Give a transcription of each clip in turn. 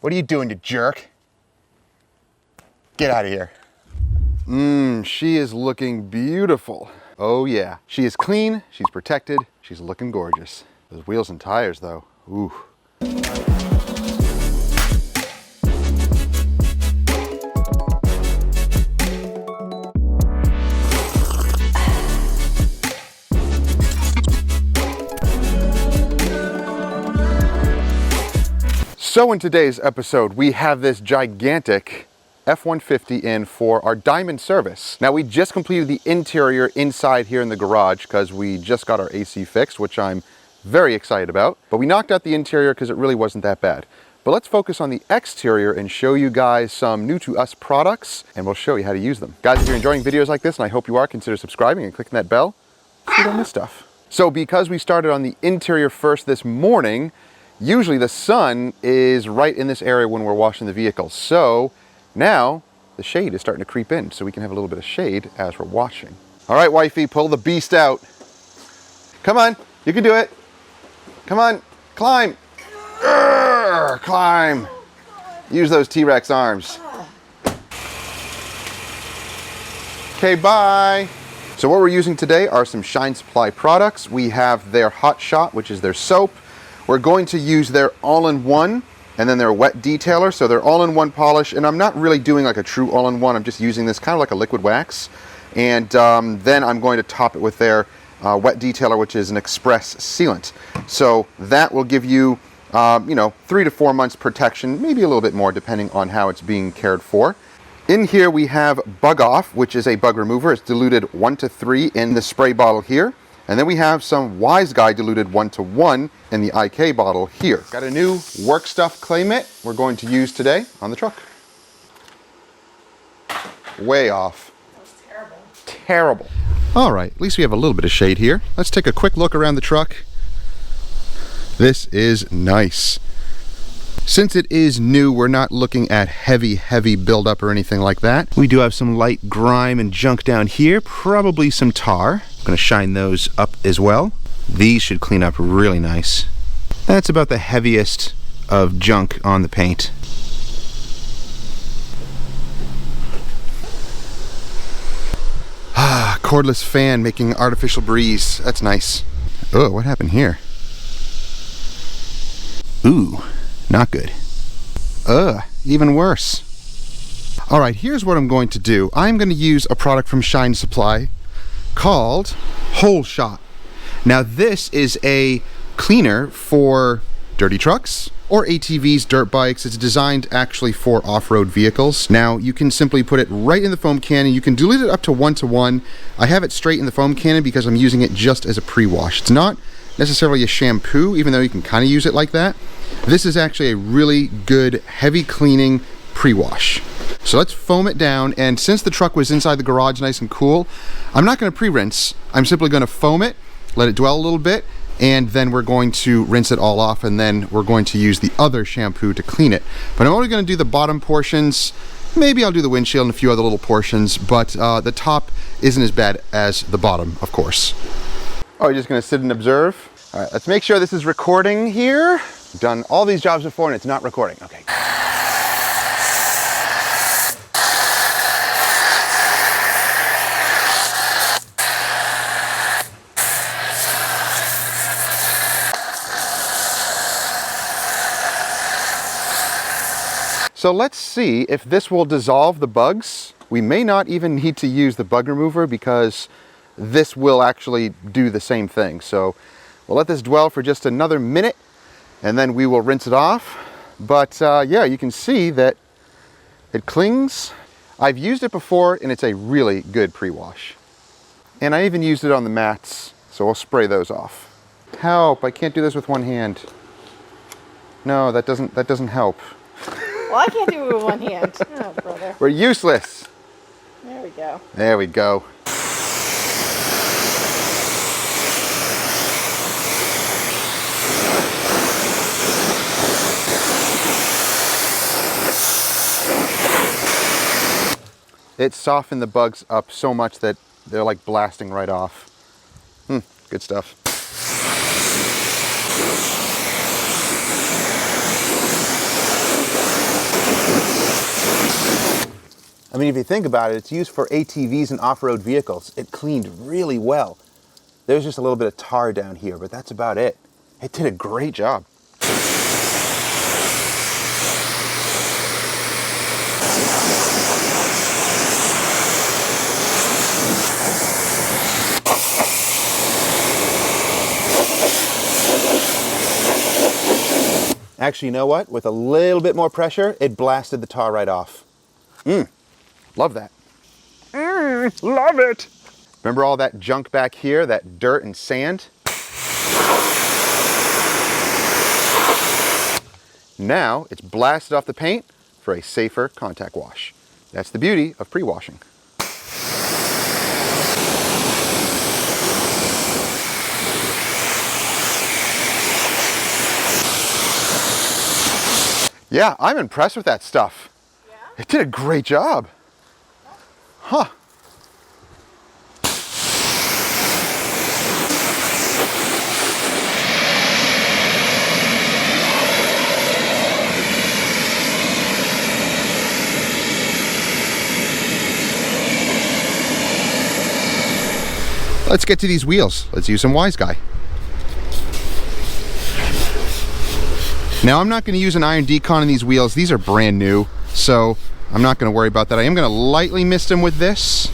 What are you doing, you jerk? Get out of here. She is looking beautiful. Oh yeah, she is clean, she's protected, she's looking gorgeous. Those wheels and tires though, ooh. So in today's episode, we have this gigantic F-150 in for our diamond service. Now we just completed the interior inside here in the garage because we just got our AC fixed, which I'm very excited about. But we knocked out the interior because it really wasn't that bad. But let's focus on the exterior and show you guys some new to us products, and we'll show you how to use them. Guys, if you're enjoying videos like this, and I hope you are, consider subscribing and clicking that bell so you don't miss stuff. So because we started on the interior first this morning, usually the sun is right in this area when we're washing the vehicle. So now the shade is starting to creep in so we can have a little bit of shade as we're washing. All right, wifey, pull the beast out. Come on, you can do it. Come on, climb. Urgh, climb. Use those T-Rex arms. Okay, bye. So what we're using today are some Shine Supply products. We have their Hot Shot, which is their soap. We're going to use their all-in-one and then their wet detailer. So they're all-in-one polish, and I'm not really doing like a true all-in-one. I'm just using this kind of like a liquid wax. And then I'm going to top it with their wet detailer, which is an express sealant. So that will give you, 3 to 4 months protection, maybe a little bit more depending on how it's being cared for. In here we have Bug Off, which is a bug remover. It's diluted 1:3 in the spray bottle here. And then we have some Wise Guy diluted 1:1 in the IK bottle here. Got a new work stuff clay mitt we're going to use today on the truck. Way off. That was terrible. Terrible. All right, at least we have a little bit of shade here. Let's take a quick look around the truck. This is nice. Since it is new, we're not looking at heavy buildup or anything like that. We do have some light grime and junk down here, probably some tar. I'm gonna shine those up as well. These should clean up really nice. That's about the heaviest of junk on the paint. Ah, cordless fan making artificial breeze. That's nice. Oh, what happened here? Ooh. Not good. Even worse. All right, here's what I'm going to do. I'm going to use a product from Shine Supply called Hole Shot. Now this is a cleaner for dirty trucks or ATVs, dirt bikes. It's designed actually for off-road vehicles. Now you can simply put it right in the foam cannon. You can dilute it up to 1:1. I have it straight in the foam cannon because I'm using it just as a pre-wash. It's not necessarily a shampoo, even though you can kind of use it like that. This is actually a really good heavy cleaning pre-wash. So let's foam it down, and since the truck was inside the garage nice and cool, I'm not going to pre-rinse. I'm simply going to foam it, let it dwell a little bit, and then we're going to rinse it all off, and then we're going to use the other shampoo to clean it. But I'm only going to do the bottom portions. Maybe I'll do the windshield and a few other little portions, but the top isn't as bad as the bottom, of course. Oh, you're just going to sit and observe? All right, let's make sure this is recording here. I've done all these jobs before and it's not recording. Okay. So let's see if this will dissolve the bugs. We may not even need to use the bug remover because this will actually do the same thing. So we'll let this dwell for just another minute and then we will rinse it off. But yeah, you can see that it clings. I've used it before and it's a really good pre-wash. And I even used it on the mats, so I'll spray those off. Help, I can't do this with one hand. No, that doesn't help. Well, I can't do it with one hand. Oh, brother. We're useless. There we go. There we go. It softened the bugs up so much that they're like blasting right off. Good stuff. I mean, if you think about it, it's used for ATVs and off-road vehicles. It cleaned really well. There's just a little bit of tar down here, but that's about it. It did a great job. Actually, you know what? With a little bit more pressure, it blasted the tar right off. Love that. Love it. Remember all that junk back here, that dirt and sand? Now it's blasted off the paint for a safer contact wash. That's the beauty of pre-washing. Yeah, I'm impressed with that stuff. Yeah? It did a great job. Huh. Let's get to these wheels. Let's use some Wise Guy. Now I'm not going to use an iron decon in these wheels. These are brand new, so I'm not going to worry about that. I am going to lightly mist them with this.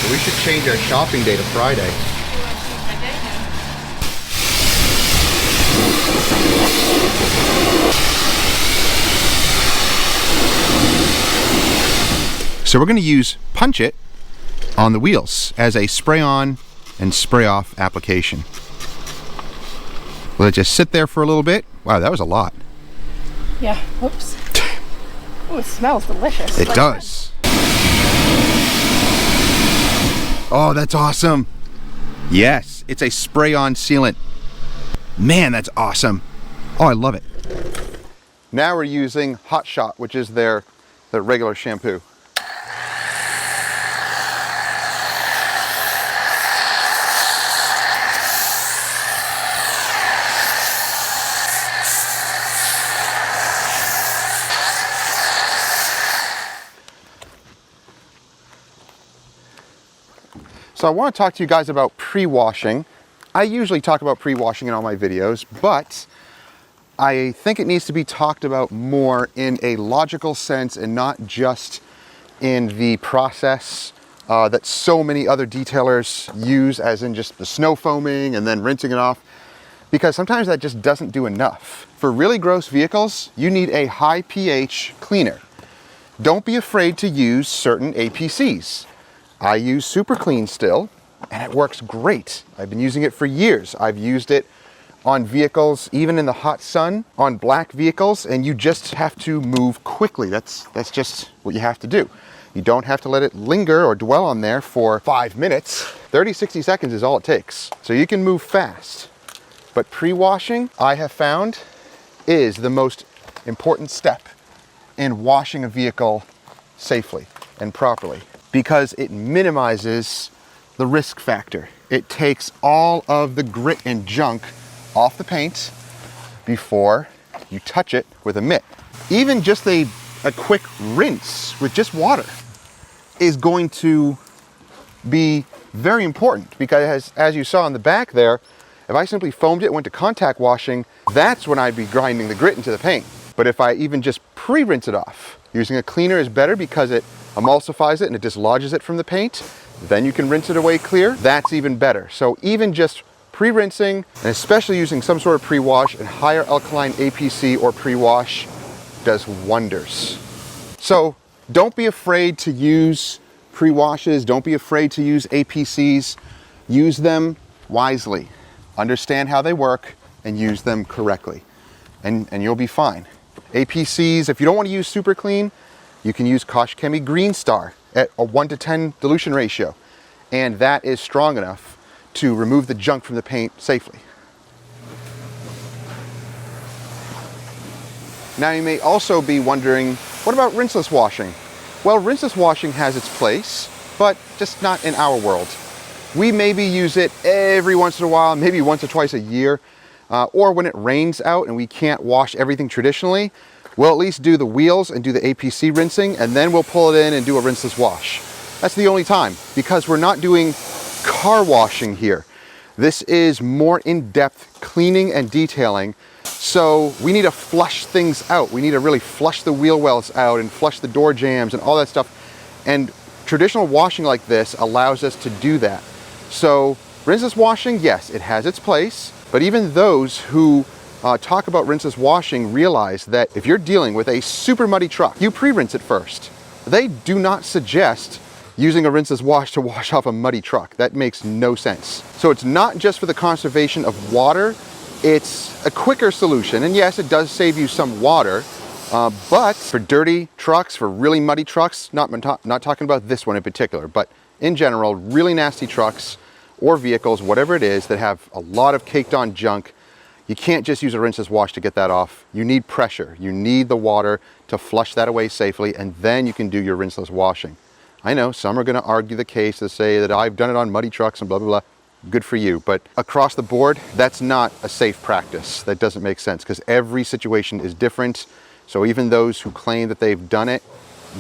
So we should change our shopping day to Friday. So we're going to use Punch It on the wheels as a spray on and spray off application. Let it just sit there for a little bit. Wow, that was a lot. Yeah, whoops. Oh, it smells delicious. It does. Oh, that's awesome. Yes, it's a spray on sealant. Man, that's awesome. Oh, I love it. Now we're using Hot Shot, which is their regular shampoo. So I want to talk to you guys about pre-washing. I usually talk about pre-washing in all my videos, but I think it needs to be talked about more in a logical sense and not just in the process that so many other detailers use, as in just the snow foaming and then rinsing it off, because sometimes that just doesn't do enough. For really gross vehicles, you need a high pH cleaner. Don't be afraid to use certain APCs. I use Super Clean still, and it works great. I've been using it for years. I've used it on vehicles, even in the hot sun, on black vehicles, and you just have to move quickly. That's just what you have to do. You don't have to let it linger or dwell on there for 5 minutes. 30, 60 seconds is all it takes. So you can move fast. But pre-washing, I have found, is the most important step in washing a vehicle safely and properly, because it minimizes the risk factor. It takes all of the grit and junk off the paint before you touch it with a mitt. Even just a quick rinse with just water is going to be very important, because as you saw in the back there, if I simply foamed it, went to contact washing, that's when I'd be grinding the grit into the paint. But if I even just pre-rinse it off, using a cleaner is better because it emulsifies it and it dislodges it from the paint. Then you can rinse it away clear. That's even better. So even just pre-rinsing, and especially using some sort of pre-wash and higher alkaline APC or pre-wash, does wonders. So don't be afraid to use pre-washes. Don't be afraid to use APCs. Use them wisely. Understand how they work and use them correctly. And you'll be fine. APCs, if you don't want to use Super Clean, you can use Kosh Chemie Green Star at a 1:10 dilution ratio. And that is strong enough to remove the junk from the paint safely. Now you may also be wondering, what about rinseless washing? Well, rinseless washing has its place, but just not in our world. We maybe use it every once in a while, maybe once or twice a year, or when it rains out and we can't wash everything traditionally, we'll at least do the wheels and do the APC rinsing, and then we'll pull it in and do a rinseless wash. That's the only time, because we're not doing car washing here. This is more in-depth cleaning and detailing, so we need to flush things out. We need to really flush the wheel wells out and flush the door jambs and all that stuff. And traditional washing like this allows us to do that. So rinseless washing, yes, it has its place, but even those who talk about rinseless washing realize that if you're dealing with a super muddy truck, you pre-rinse it first. They do not suggest using a rinseless wash to wash off a muddy truck. That makes no sense. So it's not just for the conservation of water, it's a quicker solution. And yes, it does save you some water, but for dirty trucks, for really muddy trucks, not talking about this one in particular, but in general, really nasty trucks or vehicles, whatever it is, that have a lot of caked on junk, you can't just use a rinseless wash to get that off. You need pressure. You need the water to flush that away safely, and then you can do your rinseless washing. I know some are going to argue the case to say that I've done it on muddy trucks and blah, blah, blah. Good for you. But across the board, that's not a safe practice. That doesn't make sense because every situation is different. So even those who claim that they've done it,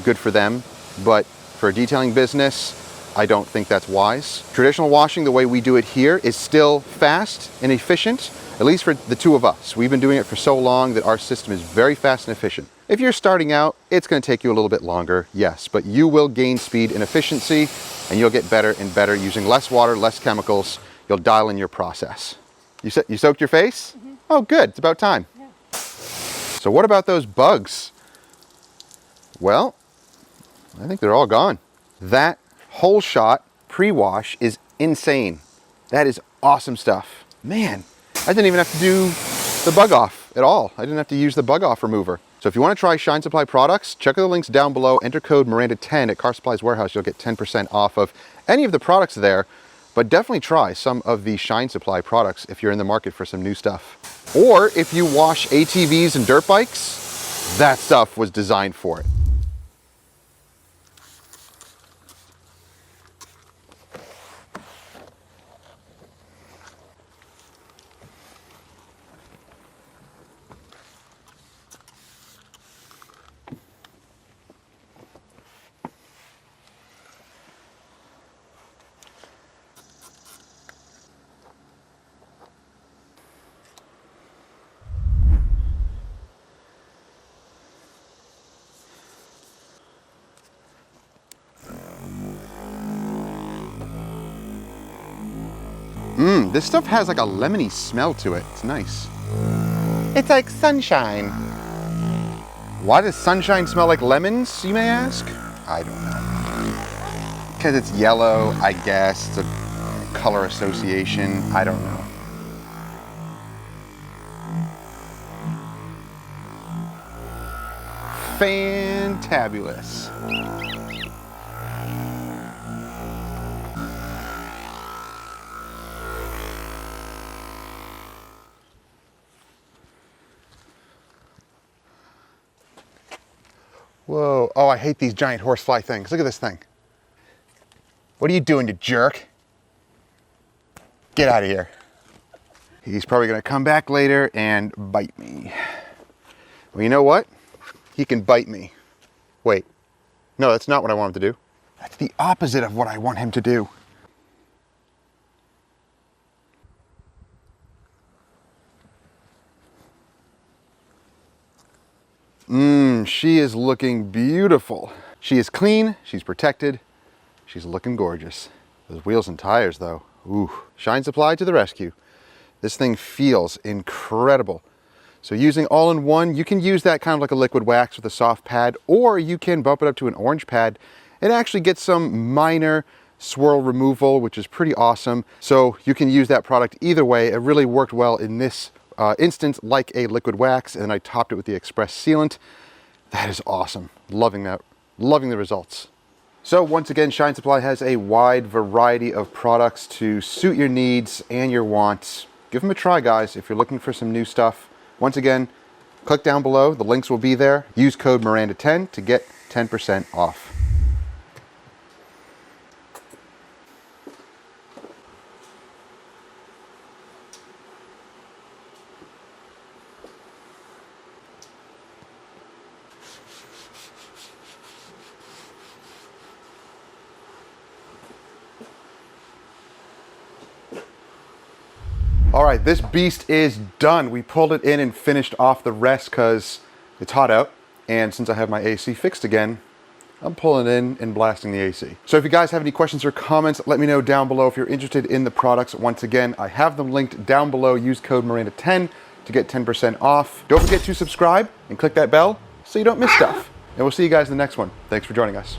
good for them. But for a detailing business, I don't think that's wise. Traditional washing, the way we do it here, is still fast and efficient, at least for the two of us. We've been doing it for so long that our system is very fast and efficient. If you're starting out, it's going to take you a little bit longer, yes, but you will gain speed and efficiency, and you'll get better and better using less water, less chemicals. You'll dial in your process. You soaked your face? Mm-hmm. Oh, good. It's about time. Yeah. So what about those bugs? Well, I think they're all gone. That whole shot pre-wash is insane. That is awesome stuff. Man, I didn't even have to do the bug off at all. I didn't have to use the bug off remover. So if you want to try Shine Supply products, check out the links down below. Enter code Miranda10 at Car Supplies Warehouse. You'll get 10% off of any of the products there. But definitely try some of the Shine Supply products if you're in the market for some new stuff. Or if you wash ATVs and dirt bikes, that stuff was designed for it. This stuff has like a lemony smell to it. It's nice. It's like sunshine. Why does sunshine smell like lemons, you may ask? I don't know. Because it's yellow, I guess. It's a color association. I don't know. Fantabulous. Whoa, oh, I hate these giant horsefly things. Look at this thing. What are you doing, you jerk? Get out of here. He's probably gonna come back later and bite me. Well, you know what? He can bite me. Wait, no, that's not what I want him to do. That's the opposite of what I want him to do. She is looking beautiful. She is clean, she's protected, she's looking gorgeous. Those wheels and tires though, ooh, Shine Supply to the rescue. This thing feels incredible. So using all-in-one, you can use that kind of like a liquid wax with a soft pad, or you can bump it up to an orange pad and actually get some minor swirl removal, which is pretty awesome. So you can use that product either way. It really worked well in this instance like a liquid wax, and I topped it with the express sealant. That is awesome. Loving that. Loving the results. So once again, Shine Supply has a wide variety of products to suit your needs and your wants. Give them a try, guys, if you're looking for some new stuff. Once again, click down below. The links will be there. Use code Miranda10 to get 10% off. All right, this beast is done. We pulled it in and finished off the rest because it's hot out. And since I have my AC fixed again, I'm pulling in and blasting the AC. So if you guys have any questions or comments, let me know down below. If you're interested in the products, once again, I have them linked down below. Use code Miranda10 to get 10% off. Don't forget to subscribe and click that bell so you don't miss stuff. And we'll see you guys in the next one. Thanks for joining us.